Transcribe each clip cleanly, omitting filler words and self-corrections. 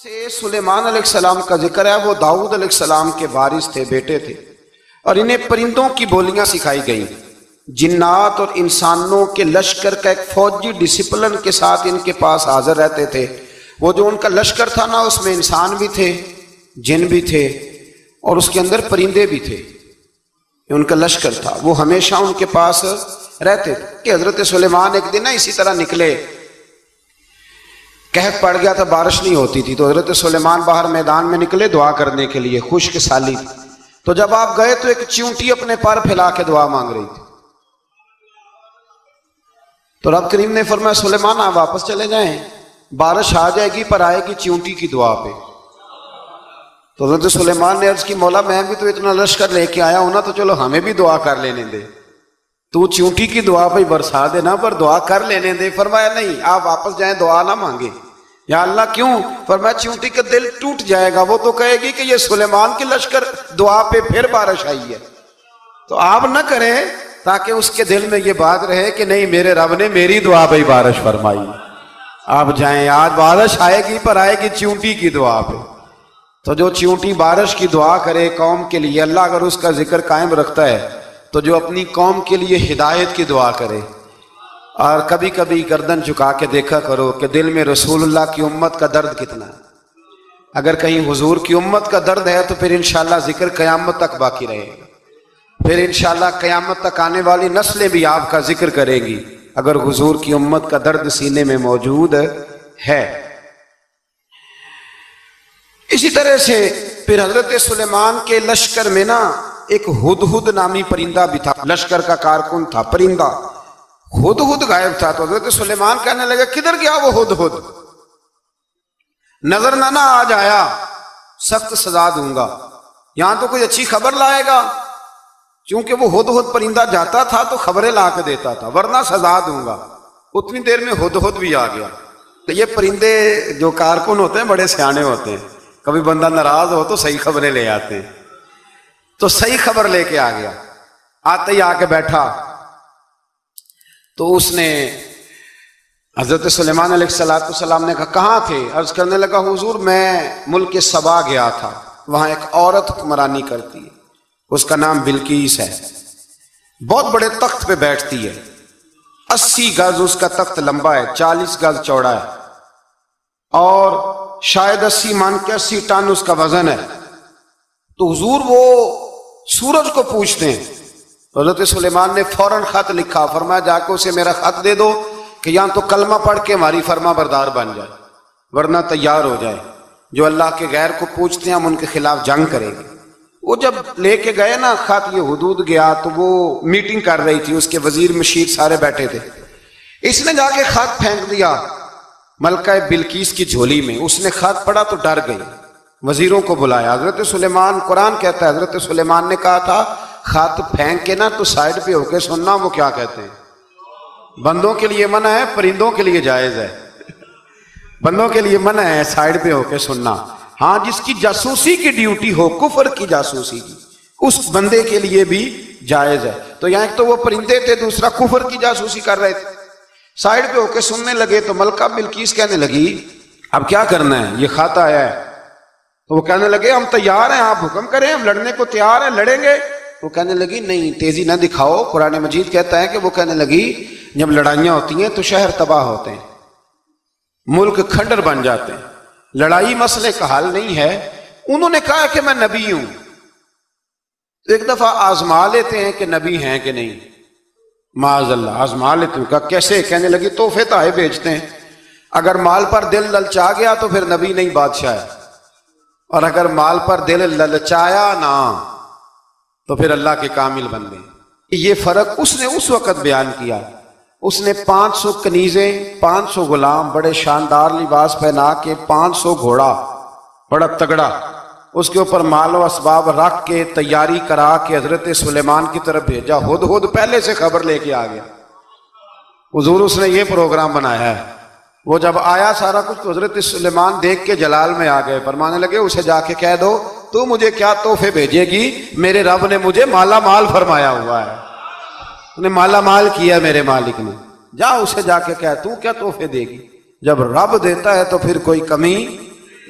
سے سلیمان علیہ السلام کا ذکر ہے، وہ داؤد علیہ السلام کے وارث تھے، بیٹے تھے، اور انہیں پرندوں کی بولیاں سکھائی گئیں۔ جنات اور انسانوں کے لشکر کا ایک فوجی ڈسپلن کے ساتھ ان کے پاس حاضر رہتے تھے۔ وہ جو ان کا لشکر تھا نا، اس میں انسان بھی تھے، جن بھی تھے، اور اس کے اندر پرندے بھی تھے۔ ان کا لشکر تھا، وہ ہمیشہ ان کے پاس رہتے تھے کہ حضرت سلیمان ایک دن اسی طرح نکلے، کہف پڑ گیا تھا، بارش نہیں ہوتی تھی، تو حضرت سلیمان باہر میدان میں نکلے دعا کرنے کے لیے، خشک سالی تھی۔ تو جب آپ گئے تو ایک چیونٹی اپنے پر پھیلا کے دعا مانگ رہی تھی۔ تو رب کریم نے فرمایا سلیمان آپ واپس چلے جائیں، بارش آ جائے گی پر آئے گی چیونٹی کی دعا پہ۔ تو حضرت سلیمان نے عرض کی مولا میں بھی تو اتنا لشکر لے کے آیا ہوں نا، تو چلو ہمیں بھی دعا کر لینے دے، تو چیونٹی کی دعا پہ برسا دینا پر دعا کر لینے دے۔ فرمایا نہیں، آپ واپس جائیں، دعا نہ مانگے۔ یا اللہ کیوں؟ فرمایا چیونٹی کا دل ٹوٹ جائے گا، وہ تو کہے گی کہ یہ سلیمان کی لشکر دعا پہ پھر بارش آئی ہے۔ تو آپ نہ کریں تاکہ اس کے دل میں یہ بات رہے کہ نہیں میرے رب نے میری دعا پہ بارش فرمائی۔ آپ جائیں، آج بارش آئے گی پر آئے گی چیونٹی کی دعا پہ۔ تو جو چیونٹی بارش کی دعا کرے قوم کے لیے، اللہ اگر اس کا ذکر قائم رکھتا ہے، تو جو اپنی قوم کے لیے ہدایت کی دعا کرے، اور کبھی کبھی گردن جھکا کے دیکھا کرو کہ دل میں رسول اللہ کی امت کا درد کتنا ہے۔ اگر کہیں حضور کی امت کا درد ہے تو پھر انشاءاللہ ذکر قیامت تک باقی رہے گا، پھر انشاءاللہ قیامت تک آنے والی نسلیں بھی آپ کا ذکر کرے گی اگر حضور کی امت کا درد سینے میں موجود ہے۔ اسی طرح سے پھر حضرت سلیمان کے لشکر میں نا ایک ہدہد نامی پرندہ بھی تھا، لشکر کا کارکن تھا پرندہ۔ ہدہد غائب تھا، تو حضرت سلیمان کہنے لگا کدھر گیا وہ ہدہد؟ نظر نہ آج آیا، سخت سزا دوں گا، یہاں تو کوئی اچھی خبر لائے گا، چونکہ وہ ہدہد پرندہ جاتا تھا تو خبریں لا کے دیتا تھا، ورنہ سزا دوں گا۔ اتنی دیر میں ہدہد بھی آ گیا۔ تو یہ پرندے جو کارکن ہوتے ہیں بڑے سیانے ہوتے ہیں، کبھی بندہ ناراض ہو تو صحیح خبریں لے آتے ہیں۔ تو صحیح خبر لے کے آ گیا، آتے ہی آ کے بیٹھا، تو اس نے حضرت سلیمان علیہ السلام نے کہا کہاں تھے؟ عرض کرنے لگا حضور میں ملک سبا گیا تھا، وہاں ایک عورت حکمرانی کرتی ہے، اس کا نام بلقیس ہے، بہت بڑے تخت پہ بیٹھتی ہے، 80 گز اس کا تخت لمبا ہے، 40 گز چوڑا ہے، اور شاید 80 مان کے 80 ٹن اس کا وزن ہے۔ تو حضور وہ سورج کو پوچھتے ہیں۔ حضرت سلیمان نے فوراً خط لکھا، فرمایا جا کے اسے میرا خط دے دو کہ یہاں تو کلمہ پڑھ کے ہماری فرما بردار بن جائے، ورنہ تیار ہو جائے، جو اللہ کے غیر کو پوچھتے ہیں ہم ان کے خلاف جنگ کریں گے۔ وہ جب لے کے گئے نا خط، یہ حدود گیا تو وہ میٹنگ کر رہی تھی، اس کے وزیر مشیر سارے بیٹھے تھے، اس نے جا کے خط پھینک دیا ملکہ بلقیس کی جھولی میں۔ اس نے خط پڑھا تو ڈر گئی، وزیروں کو بلایا۔ حضرت سلیمان، قرآن کہتا ہے حضرت سلیمان نے کہا تھا خط پھینک کے نا تو سائڈ پہ ہو کے سننا، وہ کیا کہتے ہیں، بندوں کے لیے منع ہے، پرندوں کے لیے جائز ہے۔ بندوں کے لیے منع ہے سائڈ پہ ہو کے سننا، ہاں جس کی جاسوسی کی ڈیوٹی ہو، کفر کی جاسوسی کی، اس بندے کے لیے بھی جائز ہے۔ تو یہاں ایک تو وہ پرندے تھے، دوسرا کفر کی جاسوسی کر رہے تھے، سائڈ پہ ہو کے سننے لگے۔ تو ملکہ بلقیس کہنے لگی اب کیا کرنا ہے، یہ خط آیا ہے۔ تو وہ کہنے لگے ہم تیار ہیں، آپ حکم کریں، ہم لڑنے کو تیار ہیں، لڑیں گے۔ وہ کہنے لگی نہیں تیزی نہ دکھاؤ، قرآن مجید کہتا ہے کہ وہ کہنے لگی جب لڑائیاں ہوتی ہیں تو شہر تباہ ہوتے ہیں، ملک کھنڈر بن جاتے ہیں، لڑائی مسئلے کا حل نہیں ہے۔ انہوں نے کہا کہ میں نبی ہوں، تو ایک دفعہ آزما لیتے ہیں کہ نبی ہیں کہ نہیں، معاذ اللہ آزما لیتے ہیں۔ کہا کیسے؟ کہنے لگی تحفے تحائف بیچتے ہیں، اگر مال پر دل للچا گیا تو پھر نبی نہیں بادشاہ ہے، اور اگر مال پر دل للچایا نہ تو پھر اللہ کے کامل بندے۔ یہ فرق اس نے اس وقت بیان کیا۔ اس نے 500 کنیزیں، 500 غلام، بڑے شاندار لباس پہنا کے، 500 گھوڑا بڑا تگڑا، اس کے اوپر مال و اسباب رکھ کے تیاری کرا کے حضرت سلیمان کی طرف بھیجا۔ ہدہد پہلے سے خبر لے کے آ گیا، حضور اس نے یہ پروگرام بنایا ہے۔ وہ جب آیا سارا کچھ تو حضرت سلیمان دیکھ کے جلال میں آ گئے، فرمانے لگے اسے جا کے کہہ دو تو مجھے کیا تحفے بھیجے گی، میرے رب نے مجھے مالا مال فرمایا ہوا ہے، انہیں مالا مال کیا میرے مالک نے، جا اسے جا کے کہہ تو کیا تحفے دے گی۔ جب رب دیتا ہے تو پھر کوئی کمی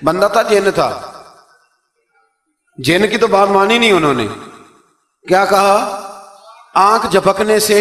بندہ تھا جن تھا؟ جن کی تو بات مانی نہیں انہوں نے. کیا کہا؟ آنکھ جھپکنے سے،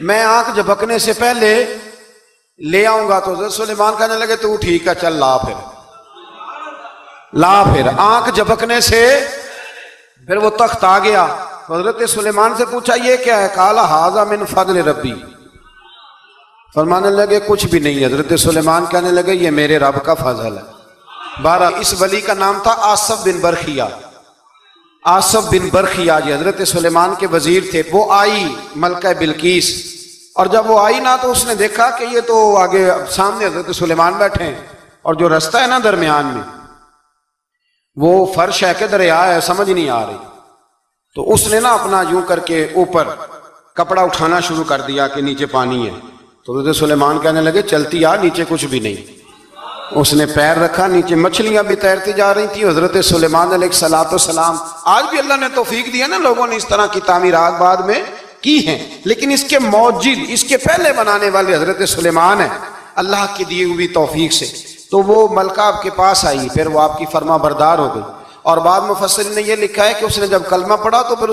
میں آنکھ جھپکنے سے پہلے لے آؤں گا. تو حضرت سلیمان کہنے لگے تو ٹھیک ہے چل لا پھر، لا پھر. آنکھ جھپکنے سے پھر وہ تخت آ گیا. حضرت سلیمان سے پوچھا یہ کیا ہے؟ قال ھذا من فضل ربی. فرمانے لگے کچھ بھی نہیں. حضرت سلیمان کہنے لگے یہ میرے رب کا فضل ہے. بہرحال اس ولی کا نام تھا آصف بن برخیا. آصف بن برخیا جی حضرت سلیمان کے وزیر تھے. وہ آئی ملکہ بلقیس، اور جب وہ آئی نا تو اس نے دیکھا کہ یہ تو آگے سامنے حضرت سلیمان بیٹھے ہیں، اور جو رستہ ہے نا درمیان میں وہ فرش ہے کہ دریا ہے سمجھ نہیں آ رہی. تو اس نے نا اپنا یوں کر کے اوپر کپڑا اٹھانا شروع کر دیا کہ نیچے پانی ہے. تو حضرت سلیمان کہنے لگے چلتی آ، نیچے کچھ بھی نہیں. اس نے پیر رکھا، نیچے مچھلیاں بھی تیرتی جا رہی تھیں. حضرت سلیمان علیہ السلام، آج بھی اللہ نے توفیق دیا نا لوگوں نے اس طرح کی تعمیرات بعد میں کی ہیں، لیکن اس کے موجد، اس کے پہلے بنانے والے حضرت سلیمان ہیں اللہ کی دی ہوئی توفیق سے. تو وہ ملکہ آپ کے پاس آئی، پھر وہ آپ کی فرما بردار ہو گئی. اور بعد مفسرین نے یہ لکھا ہے کہ اس نے جب کلمہ پڑھا تو پھر